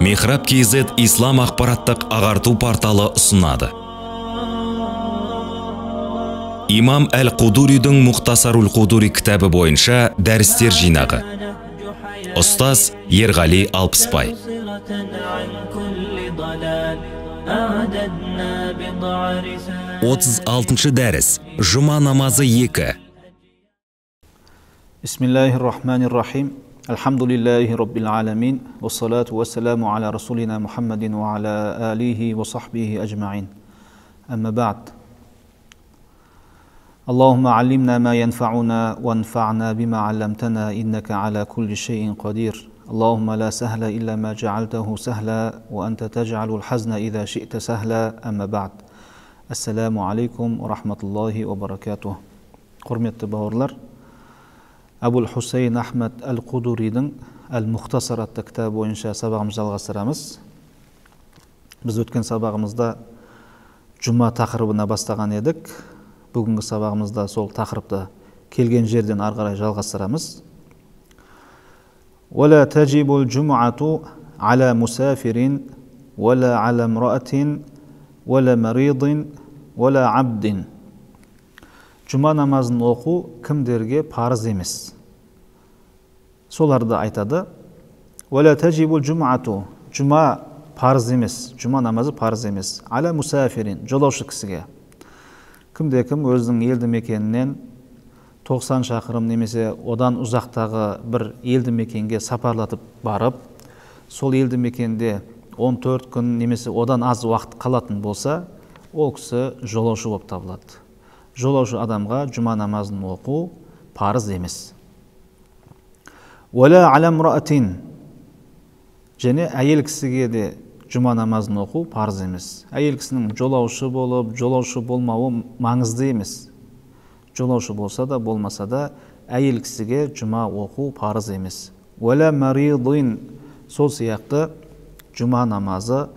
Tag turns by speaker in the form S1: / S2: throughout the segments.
S1: Мехраб KZ ислам ақпараттық ағарту порталы ұсынады. Имам Әл-Қудуридің Мұхтасарул Қудури кітабы бойынша дәрістер жинағы. Ұстаз Ерғали Алпысбай. 36-шы дәріс. Жұма намазы 2.
S2: Бисмиллахир-рахманир-рахим. Алхамдулиллахи раббил аламин. Вассалату вассаламу аля расулина Мухаммадин ва аля алихи ва сахбихи аджмаин. Амма ба'д. Аллахумма аллимна ма янфa'уна ва анфa'на бима алламтана иннака аля кулли шейин қадир. Аллахумма ла сахла илля ма джа'алтаху сахла ва анта тадж'алул хазна идha ши'та сахла. Амма ба'д. Ассаламу алейкум ва рахматуллахи ва баракатух. Құрметті бауырлар, Абул Хусейн Ахмад Әл-Қудуридің Әл-Мұхтасар атты кітабы бойынша сабағымызды жалғастырамыз. Біз өткен сабағымызда жұма тақырыбына бастаған едік. Бүгінгі сабағымызда сол тақырыпты келген жерден ары қарай жалғастырамыз. وَلَا تَجِبُ الْجُمْعَةُ عَلَى مُسَافِرٍ وَلَا عَلَى امْرَأَةٍ وَلَا مَرِيضٍ وَلَا عَبْدٍ. Жұма намазын оқу кімдерге парыз емес. Соларды айтады. وَلَا تَجِبُ الْجُمْعَةُ. Жұма парыз емес, жұма намазы парыз емес. عَلَى مُسَافِرٍ. Жолаушы кісіге. Кімде-кім өзінің елді мекенінен 90 шақырым немесе одан ұзақтағы бір елді мекенге сапарлатып барып, сол елді мекенде 14 күн немесе одан аз уақыт қалатын болса, ол кісі жолаушы болып табылады. Жолаушы адамға жұма намазын оқу парыз емес. وَلَا عَلَى امْرَأَةٍ. Және әйел кісіге де жұма намазын оқу парыз емес. Әйел кісінің жолаушы болып, жолаушы болмауы маңызды емес. Жолаушы болса да, болмаса да, әйел кісіге жұма оқу парыз емес. وَلَا مَرِيضٍ. Сол сияқты жұма намазы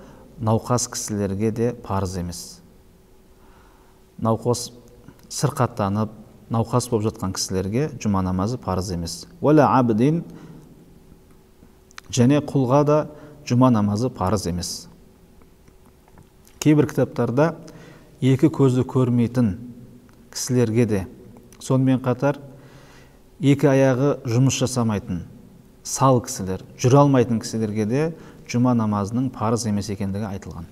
S2: науқас кісілерге де парыз емес. Науқас сырқаттанып, науқас болып жатқан кісілерге жұма намазы парыз емес. وَلَا عَبْدٍ. Және құлға да жұма намазы парыз емес. Кейбір кітаптарда екі көзді көрмейтін кісілерге де, сонымен қатар екі аяғы жұмыс жасамайтын, сал кісілер, жүре алмайтын кісілерге де жұма намазының парыз емес екендігі айтылған.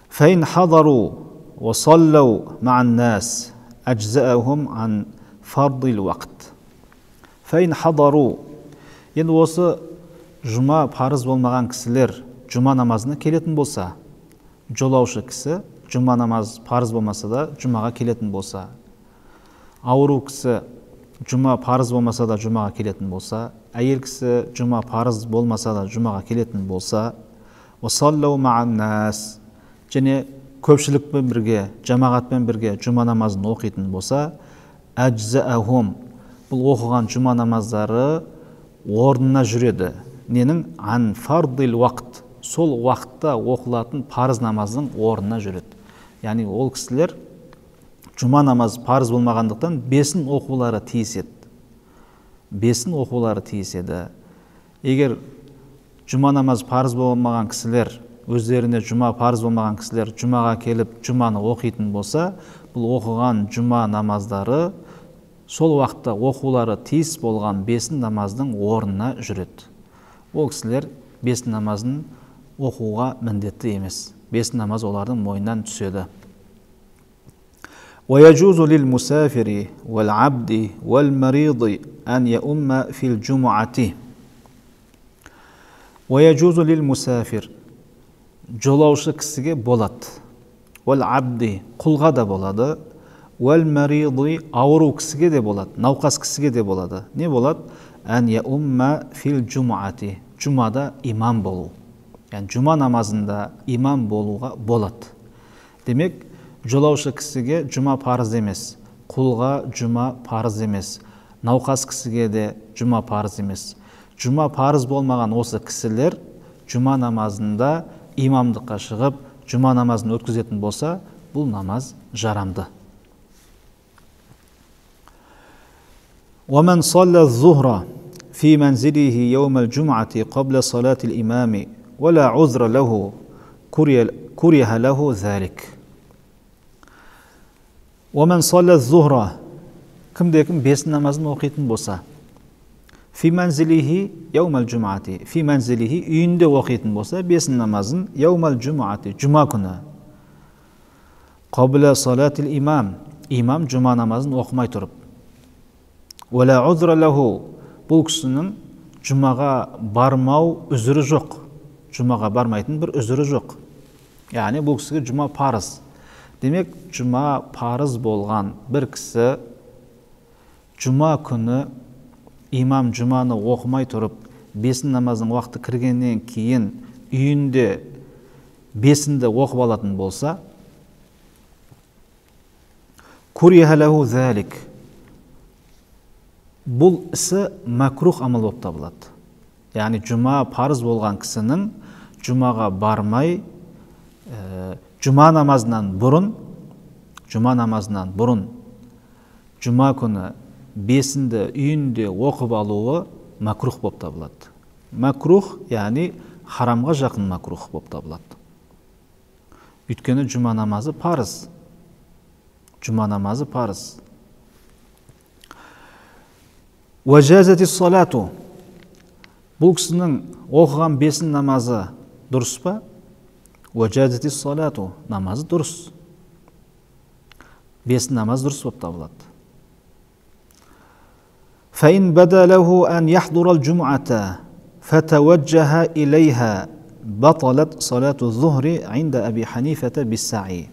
S2: فَإِنْ حَضَرُوا وَصَلَّوْا مَعَ النَّاسِ أَجْزَأَهُمْ عَنْ فَرْضِ الْوَقْتِ. فَإِنْ حَضَرُوا. Енді осы жұма парыз болмаған кісілер жұма намазына келетін болса, жолаушы кісі жұма намаз парыз болмаса да жұмаға келетін болса, ауру кісі жұма парыз болмаса да жұмаға келетін болса, әйел кісі жұма парыз болмаса да жұмаға келетін болса, وَصَلَّوْا مَعَ النَّاسِ. Және көпшілікпен бірге, жамағатпен бірге жұма намазын оқитын болса, әджзәәхум. Бұл оқыған жұма намаздары орнына жүреді. Ненің? Ан фардил уақыт. Сол уақытта оқылатын парыз намаздың орнына жүреді. Яғни ол кісілер жұма намаз парыз болмағандықтан бесін оқулары тиіс еді. Бесін оқулары тиіс еді. Егер жұма намаз парыз болмаған кісілер, өздеріне жұма парыз болмаған кісілер жұмаға келіп жұманы оқитын болса, бұл оқыған жұма намаздары сол уақытта оқулары тиіс болған бесін намаздың орнына жүреді. Ол кісілер бесін намазын оқуға міндетті емес. Бесін намаз олардың мойнынан түседі. وَيَجُوزُ لِلْمُسَافِرِ وَالْعَبْدِ وَالْمَرِيضِ أَنْ يَؤُمَّ فِي الْجُمُعَةِ. وَيَجُوزُ لِلْمُسَافِرِ. Жолаушы кісіге болады. وَالْعَبْدِ. Құлға да болады. وَالْمَرِيضِ. Ауру кісіге де болады. Науқас кісіге де болады. Не болады? أَنْ يَؤُمَّ فِي الْجُمُعَةِ. Жұмада имам болу. Яғни жұма намазында имам болуға болады. Демек, жолаушы кісіге жұма парыз емес, құлға жұма парыз емес, науқас кісіге де жұма парыз емес. Жұма парыз болмаған осы кісілер жұма намазында имамдыққа шығып, жұма намазын өткізетін болса, бұл намаз жарамды.
S3: ومن صلى الظهر
S2: في منزله يوم الجمعة قبل صلاة الإمام ولا عذر له كره له ذلك. ومن صلى الظهر кімде-кім бес намазын оқитын болса, фи манзилихи яумал джумати, фи манзилихи үйінде оқитын болса бес намазын яумал джумати, жұма күні, қабла салатил имам, имам жұма намазын оқымай тұрып, уәла узра лаху, бұл кісінің жұмаға бармау үзірі жоқ, жұмаға бармайтын бір үзірі жоқ. Яғни бұл кісіге жұма парыз. Демек, жұма парыз болған бір кісі жұма күні имам жұманы оқымай тұрып, бесін намазың уақыты кіргеннен кейін үйінде бесінді оқып алатын болса, куриха лаху залик, бұл ісі макрух амал болып табылады. Яғни жұма парыз болған кісінің жұмаға бармай, жұма намазынан бұрын, жұма күні бесінді үйінде оқып алуы макрух болып табылады. Макрух, яғни харамға жақын макрух болып табылады. Өйткені жұма намазы парыз. Жұма намазы парыз. Уажазати салату, бұл кісінің оқыған бесін намазы дұрыс па? Уажазати салату, намазы дұрыс. Бесін намаз дұрыс болып табылады. فإن بدا له أن يحضر الجمعة فتوجه إليها بطلت صلاة الظهر عند أبي حنيفة بالسعي.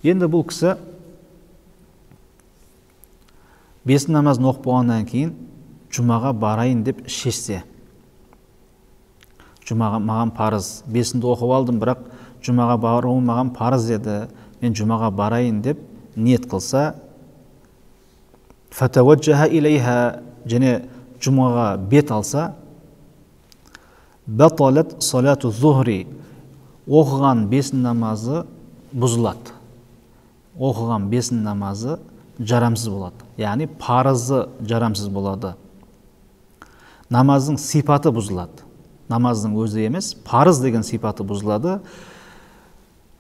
S2: Енді бұл кісі бесін намазын оқып болғаннан кейін жұмаға барайын деп шешсе, жұмаға маған парыз, бесінді оқып алдым, бірақ жұмаға баруым маған парыз еді, мен жұмаға барайын деп ниет қылса, фатаваджаха илейха, және жұмаға бет алса, баталат салату зухри, оқыған бесін намазы бұзылады. Оқыған бесін намазы жарамсыз болады. Яғни парызы жарамсыз болады. Намаздың сипаты бұзылады. Намаздың өзі емес, парыз деген сипаты бұзылады.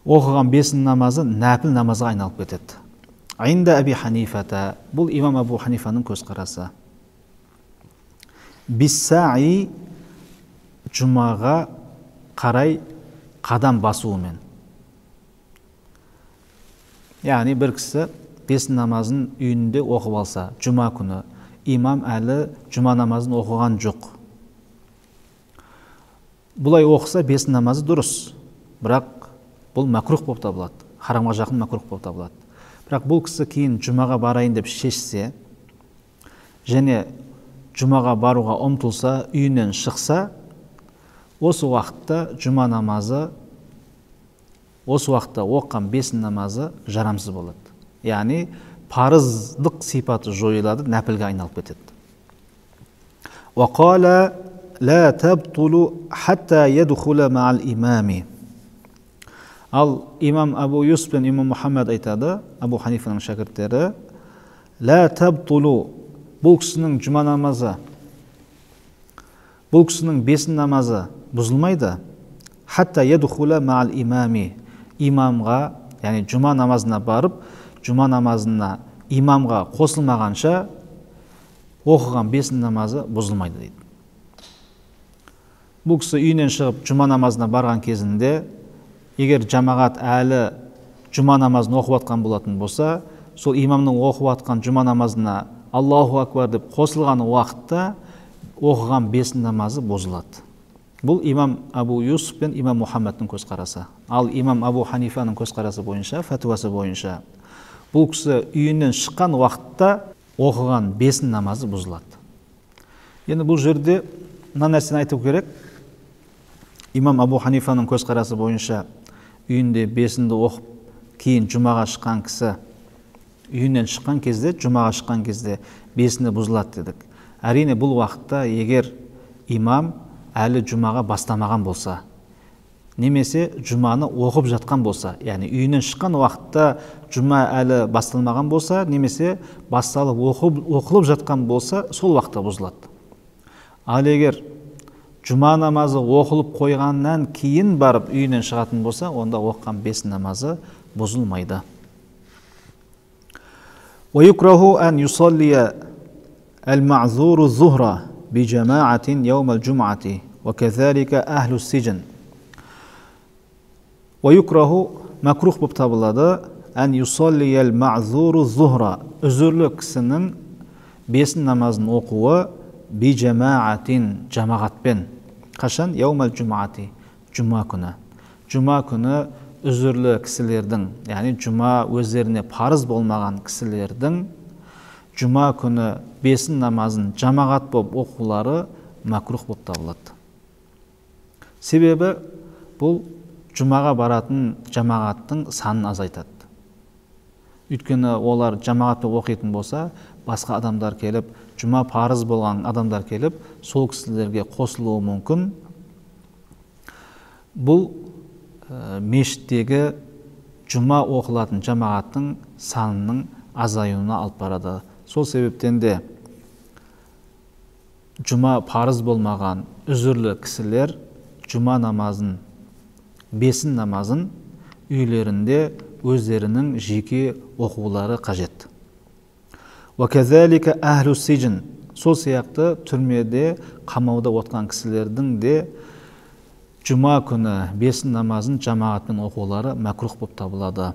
S2: Оқыған бесін намазы нәпіл намазға айналып кетеді. Айнда Аби Ханифата, бұл имам Абу Ханифаның көзқарасы. Биссаи, жұмаға қарай қадам басуымен. Яғни бір кісі бесін намазын үйінде оқып алса, жұма күні, имам әлі жұма намазын оқыған жоқ. Бұлай оқыса бесін намазы дұрыс, бірақ бұл макрух болып табылады, харамға жақын макрух болып табылады. Бірақ бұл кісі кейін жұмаға барайын деп шешсе, және жұмаға баруға ұмтылса, үйінен шықса, осы уақытта жұма намазы, осы уақытта оққан бесін намазы жарамсыз болады. Яғни парыздық сипаты жойылады, нәпілге айналып кетеді. وقال لا تبطل حتى يدخل مع الإمام. Ал имам Абу Юсуф пен имам Мухаммад айтады, Абу Ханифаның шәкірттері, لا تبطل, бұл кісінің жұма намазы, бұл кісінің бесін намазы бұзылмайды. Хатта يدخل مع الإمام, имамға, яғни жұма намазына барып, жұма намазына имамға қосылмағанша оқыған бесін намазы бұзылмайды дейді. Бұл кісі үйінен шығып жұма намазына барған кезінде, егер жамағат әлі жұма намазын оқып атқан болатын болса, сол имамның оқып атқан жұма намазына Аллаху акбар деп қосылған уақытта оқыған бесін намазы бұзылады. Бұл имам Абу Юсуф пен имам Мухаммадтың көзқарасы. Ал имам Абу Ханифаның көзқарасы бойынша, фәтуасы бойынша, бұл кісі үйінен шыққан уақытта оқыған бесін намазы бұзылады. Енді бұл жерде мына нәрсені айту керек. Имам Абу Ханифаның көзқарасы бойынша үйінде бесінді оқып, кейін жұмаға шыққан кісі, үйінен шыққан кезде, жұмаға шыққан кезде бесінді бұзылады дедік. Әрине бұл уақытта егер имам әлі жұмаға бастамаған болса, немесе жұманы оқып жатқан болса, яғни үйінен шыққан уақытта жұма әлі басталмаған болса, немесе басталып оқылып жатқан болса, сол уақытта бұзылады. Ал егер жұма намазы оқылып қойғаннан кейін барып үйінен шығатын болса, онда оққан 5 намазы бұзылмайды. ويكره أن يصلي المعذور الظهر بجماعة يوم الجمعة وكذلك أهل السجن. ويكره مكروه болып табылады أن يصلي المعذور الظهر үзірлі кісінің 5 намазын оқуы бижамаатин жамағатпен. Қашан? Яумал жумати, жұма күні. Жұма күні үзірлі кісілердің, яғни жұма өздеріне парыз болмаған кісілердің жұма күні 5 намазын жамағат болып оқулары макрух болып табылады. Себебі бұл жұмаға баратын жамағаттың санын азайтады. Өйткені олар жамағатпен оқитын болса, басқа адамдар келіп, жұма парыз болған адамдар келіп, сол кісілерге қосылуы мүмкін. Бұл мешіттегі жұма оқылатын жамағаттың санының азаюына алып барады. Сол себептен де жұма парыз болмаған үзірлі кісілер жұма намазын, 5 намазын үйлерінде өздерінің жеке оқулары қажет. وَكَذَلِكَ أَهْلُ السِّجْنِ Сол сияқты түрмеде қамауда отқан кісілердің де жұма күні 5 намазын жамағатпен оқулары мәкрух болып табылады.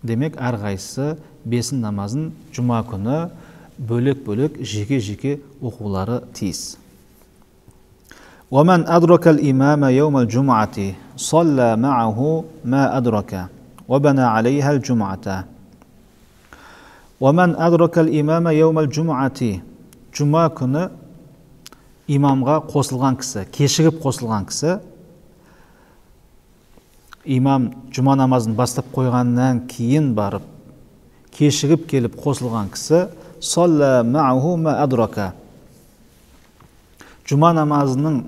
S2: Демек, әрқайсысы 5 намазын жұма күні бөлек-бөлек жеке-жеке оқулары тиіс. وَمَنْ أَدْرَكَ الْإِمَامَ يَوْمَ الْجُمْعَةِ صَلَّى مَعَهُ مَا أَدْرَكَ وَبَنَى عَلَيْهَا الْجُمْعَةَ. وَمَنْ أَدْرَكَ الْإِمَامَ يَوْمَ الْجُمْعَةِ Жұма күні имамға қосылған кісі, кешігіп қосылған кісі, имам жұма намазын бастап қойғаннан кейін барып, кешігіп келіп қосылған кісі, صَلَّى مَعَهُ مَا أَدْرَكَ Жұма намазының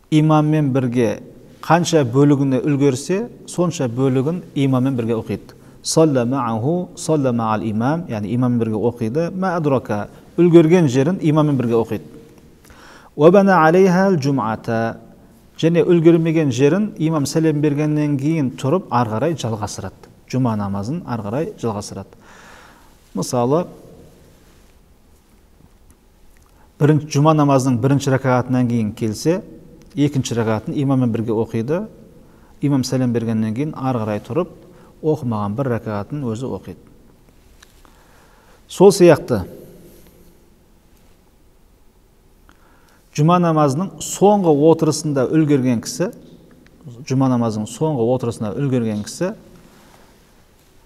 S2: имаммен бірге қанша бөлігіне үлгерсе, сонша бөлігін имаммен бірге оқиды. Салла мааху, салла маал имам, яғни имаммен бірге оқиды. Ма адрака, үлгерген жерін имаммен бірге оқиды. Уабана алейха al-jum'ata, және үлгермеген жерін имам сәлем бергеннен кейін тұрып арғарай жалғастырады. Жұма намазын арғарай жалғастырады. Мысалы, жұма намазының бірінші ракағатынан кейін келсе, екінші ракағатын имаммен бірге оқиды. Имам сәлем бергеннен кейін арғарай тұрып, оқымаған бір ракағатын өзі оқиды. Сол сияқты жұма намазының соңғы отырысында үлгерген кісі, жұма намазының соңғы отырысында үлгерген кісі,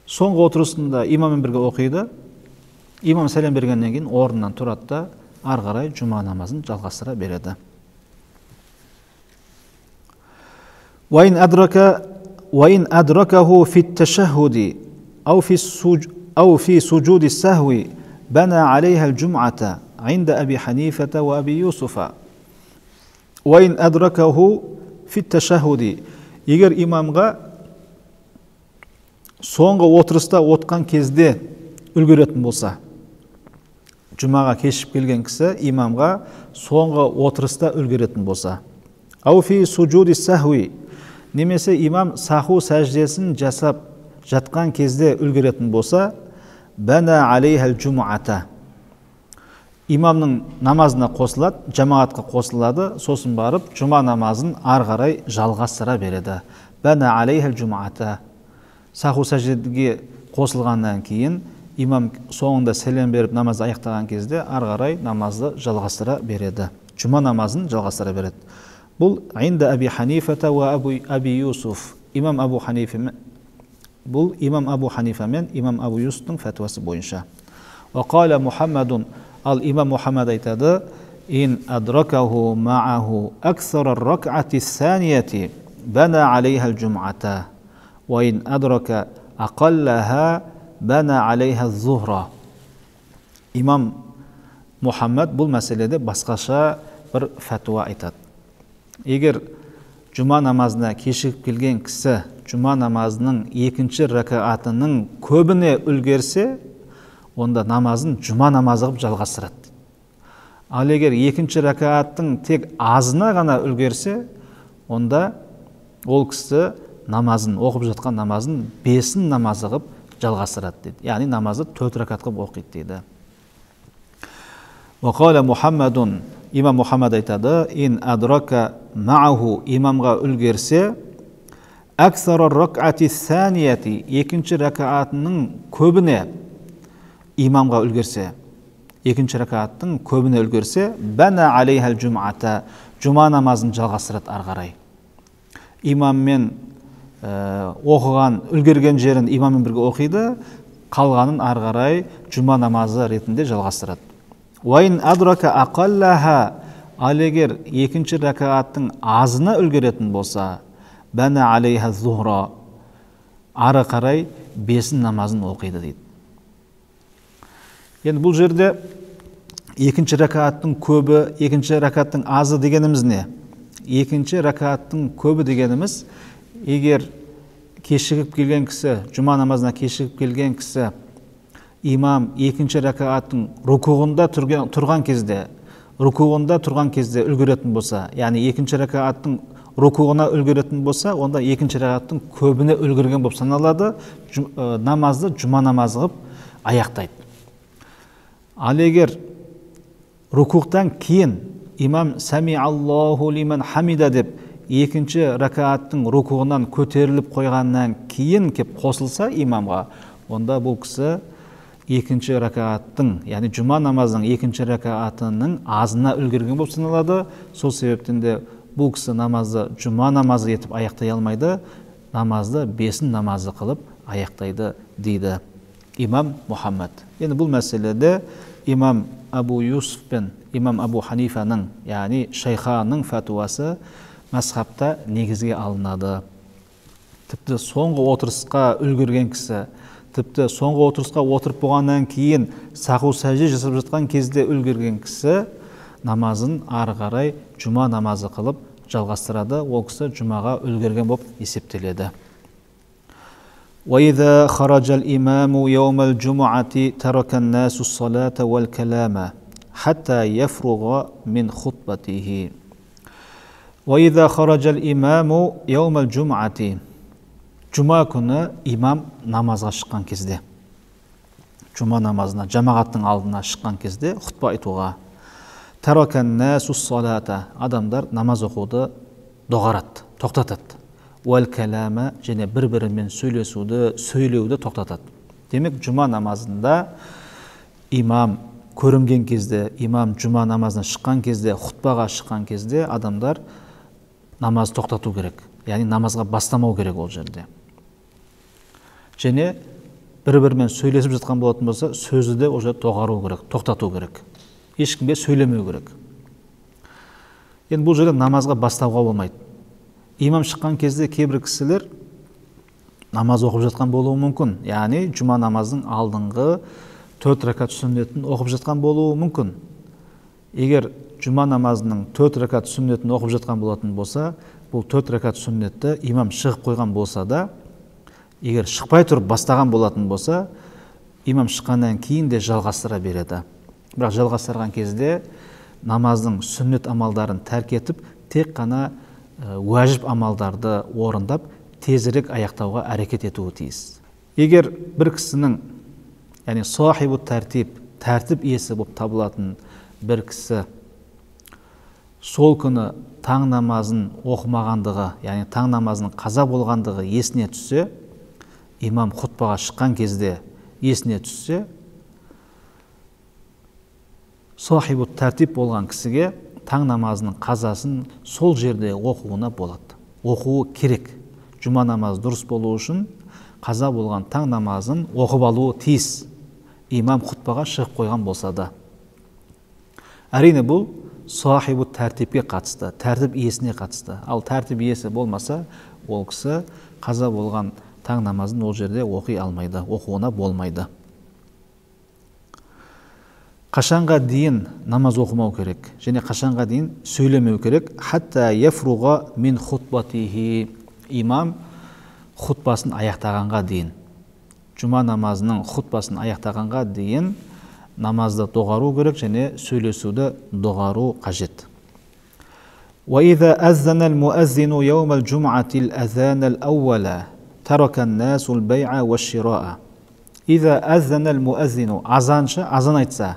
S2: соңғы отырысында имаммен бірге оқиды. Имам сәлем бергеннен кейін орнынан тұрады да арғарай жұма намазын жалғастыра береді. وَإِنْ أَدْرَكَهُ فِي التَّشَهُّدِ أو في سجود السهو بنى عليها الجمعة عند أبي حنيفة وأبي يوسف. وَإِنْ أَدْرَكَهُ فِي التَّشَهُّدِ Егер имамға соңғы отырыста отқан кезде үлгеретін болса, жұмаға кешіп келген кісі имамға соңғы отырыста үлгеретін болса, أو في سجود السهو немесе имам саху сәждесін жасап жатқан кезде үлгеретін болса, бәна алейхал джумуата. Имамның намазына қосылады, жамағатқа қосылады, сосын барып жұма намазын арғарай жалғастыра береді. Бәна алейхал джумуата. Саху сәждеге қосылғаннан кейін имам соңында сәлем беріп намазды аяқтаған кезде арғарай намазды жалғастыра береді. Жұма намазын жалғастыра береді. Бұл инда Аби Ханифата ва Аби Юсуф. Имам Абу Ханифа. Бұл имам Абу Ханифа мен имам Абу Юсуфтың фәтуасы бойынша. Ва қала Мухаммадун, ал имам Мухаммад айтады, ин адракаху мааху аксара рак'ати санияти бана алейха al-jum'ata ва ин адрака ақаллаха бана алейха az-zuhra. Имам Мухаммад бұл мәселеде басқаша бір фәтуа айтады. Егер жұма намазына кешігіп келген кісі жұма намазының екінші ракаатының көбіне үлгерсе, онда намазын жұма намазы қылып жалғастырады. Ал егер екінші ракааттың тек азына ғана үлгерсе, онда ол кісі намазын, оқып жатқан намазын 5 намазы қып жалғастырады дейді. Яғни намазы 4 ракат қып оқиды дейді. Уақала Мұхаммадун, имам Мұхаммад айтады, ин адрака мааху, имамға үлгерсе, аксара ракати санияти, екінші ракаатының көбіне имамға үлгерсе, екінші ракааттың көбіне үлгерсе, бәна алейхал джумата, жұма намазын жалғастырады ары қарай. Имаммен оқыған, үлгерген жерін имаммен бірге оқиды, қалғанын ары қарай жұма намазы ретінде жалғастырады. Уайын адрака ақаллаха, ал егер екінші ракааттың азына үлгеретін болса, бәна алейха зухра, ары қарай 5 намазын оқиды дейді. Енді бұл жерде екінші ракааттың көбі, екінші ракааттың азы дегеніміз не? Екінші ракааттың көбі дегеніміз, егер кешігіп келген кісі, жұма намазына кешігіп келген кісі, имам екінші ракааттың рукуғында тұрған кезде үлгеретін болса, яғни екінші ракааттың рукуғына үлгеретін болса, онда екінші ракааттың көбіне үлгерген болып саналады, намазды жұма намазы қып аяқтайды. Ал егер рукуқтан кейін имам сами Аллаху лиман хамида деп екінші ракааттың рукуғынан көтеріліп қойғаннан кейін кеп қосылса имамға, онда бұл кісі екінші ракааттың, яғни жұма намазының екінші ракаатының азына үлгерген болып саналады. Сол себептен де бұл кісі намазды жұма намазы етіп аяқтай алмайды, намазды 5 намазы қылып аяқтайды дейді имам Мұхаммад. Енді бұл мәселеде имам Абу Юсуф пен имам Абу Ханифаның, яғни шайханың фәтуасы мазхабта негізге алынады. Тіпті соңғы отырысқа үлгерген кісі, тіпті соңғы отырысқа отырып болғаннан кейін саху сәжде жасап жатқан кезде үлгерген кісі намазын ары қарай жұма намазы қылып жалғастырады. Ол кісі жұмаға үлгерген болып есептеледі. وَإِذَا خَرَجَ الْإِمَامُ يَوْمَ الْجُمُعَةِ تَرَكَ النَّاسُ الصَّلَاةَ وَالْكَلَامَ حَتَّى يَفْرُغَ مِنْ خُطْبَتِهِ وَإِذَا خَرَجَ الْإِمَامُ يَوْمَ الْجُمُعَةِ Жұма күні имам намазға шыққан кезде, жұма намазына, жамағаттың алдына шыққан кезде хұтпа айтуға, تَرَكَ النَّاسُ الصَّلَاةَ адамдар намаз оқуды доғарады, тоқтатады. Уәл-кәләмә және бір-бірімен сөйлеуді тоқтатады. Демек, жұма намазында имам көрінген кезде, имам жұма намазына шыққан кезде, хұтпаға шыққан кезде адамдар намаз тоқтату керек. Яғни намазға бастамау керек ол жерде. Және бір-бірімен сөйлесіп жатқан болатын болса, сөзді де ол жерде доғару керек, тоқтату керек. Ешкімге сөйлемеу керек. Енді бұл жерде намазға бастауға болмайды. Имам шыққан кезде кейбір кісілер намаз оқып жатқан болуы мүмкін. Яғни жұма намаздың алдыңғы 4 ракат сүннетін оқып жатқан болуы мүмкін. Егер жұма намазының 4 ракат сүннетін оқып жатқан болатын болса, бұл 4 ракат сүннетті имам шығып қойған болса да, егер шықпай тұрып бастаған болатын болса, имам шыққаннан кейін де жалғастыра береді. Бірақ жалғастырған кезде намаздың сүннет амалдарын тәрк етіп, тек қана уәжіп амалдарды орындап, тезірек аяқтауға әрекет етуі тиіс. Егер бір кісінің, яғни сахибу тәртіп иесі болып табылатын бір кісі сол күні таң намазын оқымағандығы, яғни таң намазының қаза болғандығы есіне түссе, имам хұтпаға шыққан кезде есіне түссе, сахибу тәртіп болған кісіге таң намазының қазасын сол жерде оқуына болады. Оқуы керек. Жұма намаз дұрыс болу үшін қаза болған таң намазын оқып алуы тиіс. Имам хұтпаға шығып қойған болса да. Әрине бұл сахибу тәртіпке қатысты, тәртіп иесіне қатысты. Ал тәртіп иесі болмаса, ол кісі қаза болған таң намазын ол жерде оқи алмайды, оқуына болмайды. Қашанға дейін намаз оқымау керек, және қашанға дейін сөйлемеу керек. Хатта яфруға мин хутбатихи, имам хутбасын аяқтағанға дейін, жұма намазының хутбасын аяқтағанға дейін намазды доғару керек және сөйлесуді доғару қажет. وإذا أذن المؤذن يوم الجمعة الأذان الأول ترك الناس البيع والشراء. إذا أذن المؤذن азаншы азан айтса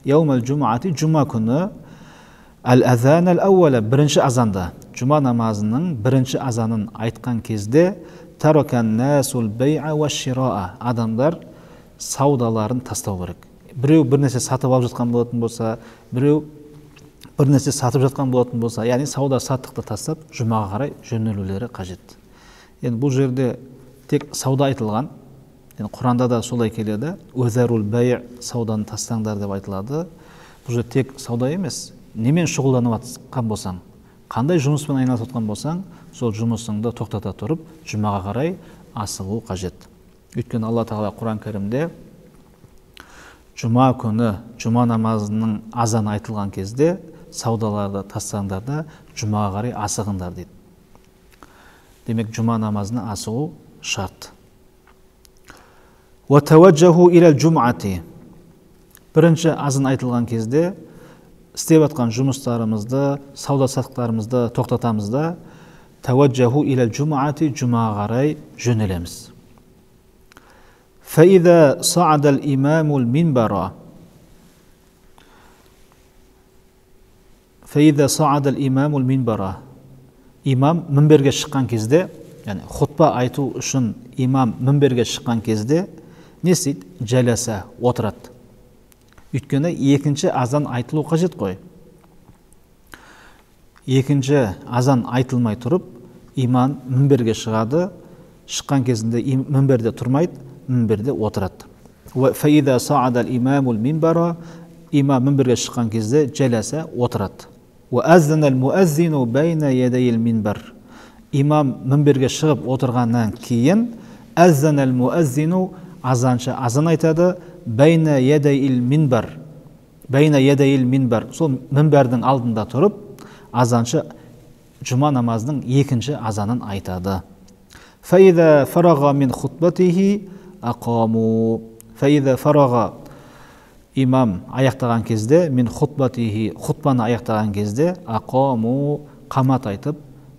S2: يوم الجمعة жұма күні الأذان الأول бірінші азанда жұма намазының бірінші азанын айтқан кезде ترك الناس البيع والشراء адамдар саудаларын тастау керек. Біреу бір нәрсе сатып алып жатқан болатын болса, біреу бір нәрсе сатып жатқан болатын болса, яғни сауда саттықты тастап жұмаға қарай жөнелулері қажет. Енді бұл жерде тек сауда айтылған. Енді Құранда да солай келеді. Өзәрул бәй, сауданы тастаңдар деп айтылады. Бұл жерде тек сауда емес, немен шұғылданып жатқан болсаң, қандай жұмыспен айналысып жатқан болсаң, сол жұмысыңды тоқтата тұрып, жұмаға қарай асығу қажет. Өйткені Алла Тағала Құран кәрімде жұма күні жұма намазының азаны айтылған кезде саудаларды тастаңдар да жұмаға қарай асығыңдар дейді. Демек жұма намазына асығу шарт. وَتَوَجَّهُ إِلَى الْجُمْعَةِ бірінші азан айтылған кезде істеп жатқан жұмыстарымызды, сауда саттықтарымызды тоқтатамыз да تَوَجَّهُ إِلَى الْجُمْعَةِ жұмаға қарай жөнелеміз. فَإِذَا صَعَدَ الْإِمَامُ الْمِنْبَرَ فَإِذَا صَعَدَ الْإِمَامُ الْمِنْبَرَ имам мінберге шыққан кезде, яғни хутба айту үшін имам мінберге шыққан кезде не істейді? Жәләсә, отырады. Өйткені екінші азан айтылу қажет қой. Екінші азан айтылмай тұрып, имам мінберге шығады, шыққан кезінде мінберде тұрмайды, мінберде отырады. فَإِذَا صَعَدَ الْإِمَامُ الْمِنْبَرَ имам мінберге шыққан кезде жәләсә, отырады. وَأَذَّنَ الْمُؤَذِّنُ بَيْنَ يَدَيِ الْمِنْبَرِ имам мінберге шығып отырғаннан кейін أَذَّنَ الْمُؤَذِّنُ азаншы азан айтады بَيْنَ يَدَيِ الْمِنْبَرِ بَيْنَ يَدَيِ الْمِنْبَرِ сол мінбердің алдында тұрып азаншы жұма намазының екінші азанын айтады. فَإِذَا فَرَغَ مِنْ خُطْبَتِهِ أَقَامُوا فَإِذَا فَرَغَ имам аяқтаған кезде мин хутбатихи хутбаны аяқтаған кезде ақаму қамат айтып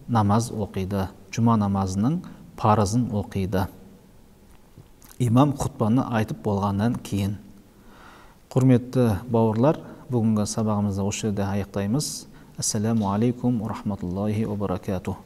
S2: намаз оқиды. Жұма намазының парызын оқиды. Имам хутбаны айтып болғаннан кейін. Құрметті бауырлар, бүгінгі сабағымызды осы жерде аяқтаймыз. Ассаламу алейкум ва рахматуллахи ва баракатух.